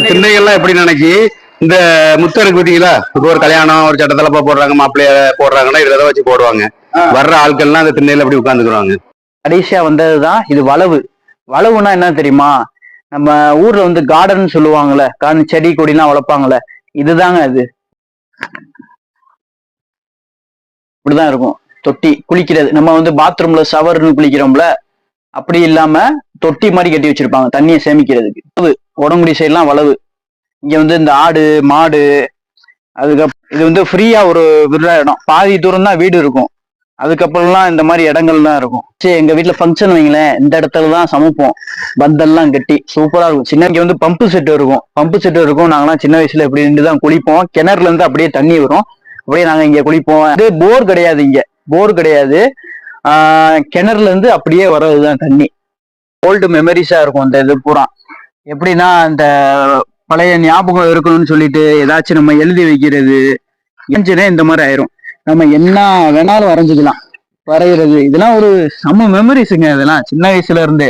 திண்ணைகள்லாம் எப்படி நினைக்கி இந்த முத்தருக்கு பார்த்தீங்களா, இப்போ ஒரு கல்யாணம் ஒரு சட்டத்தலப்பா போடுறாங்க, மாப்பிள்ளைய போடுறாங்கன்னா இதுல வச்சு போடுவாங்க. வர்ற ஆட்கள்லாம் அந்த திண்ணையில அப்படி உட்காந்துக்குறாங்க. கடைசியா வந்ததுதான் இது வளவு. வளவுனா என்ன தெரியுமா? நம்ம ஊர்ல வந்து கார்டன் சொல்லுவாங்கல்ல, கார்டன் செடி கொடிலாம் வளர்ப்பாங்கல்ல, இதுதாங்க அது. இப்படிதான் இருக்கும். தொட்டி குளிக்கிறது, நம்ம வந்து பாத்ரூம்ல ஷவர்னு குளிக்கிறோம்ல, அப்படி இல்லாம தொட்டி மாதிரி கட்டி வச்சிருப்பாங்க தண்ணியை சேமிக்கிறதுக்கு. உடங்குடி சைட்லாம் வளவு. இங்க வந்து இந்த ஆடு மாடு, அதுக்கப்புறம் இது வந்து ஃப்ரீயா ஒரு விடுற இடம். பாதி தூரம் தான் வீடு இருக்கும். அதுக்கப்புறம்லாம் இந்த மாதிரி இடங்கள் தான் இருக்கும். சரி, எங்க வீட்டுல ஃபங்க்ஷன் வைங்களேன், இந்த இடத்துலதான் சமைப்போம். பந்தல்லாம் கட்டி சூப்பரா இருக்கும். சின்ன இங்க வந்து பம்பு செட் இருக்கும். பம்பு செட் இருக்கும். நாங்களாம் சின்ன வயசுல இப்படி நின்று தான் குளிப்போம். கிணறுல இருந்து அப்படியே தண்ணி வரும். அப்படியே நாங்க இங்க குளிப்போம். இது போர் கிடையாது, இங்க போர் கிடையாது. கிணறுல இருந்து அப்படியே வர்றதுதான் தண்ணி. ஓல்டு மெமரிஸா இருக்கும் இந்த இது பூரா. எப்படின்னா இந்த பழைய ஞாபகம் இருக்கணும்னு சொல்லிட்டு ஏதாச்சும் நம்ம எழுதி வைக்கிறது இந்த மாதிரி ஆயிரும். நம்ம என்ன வேணாலும் வரைஞ்சிக்கலாம். வரைகிறது இதெல்லாம் ஒரு செம்ம மெமரிஸுங்க. இதெல்லாம் சின்ன வயசுல இருந்தே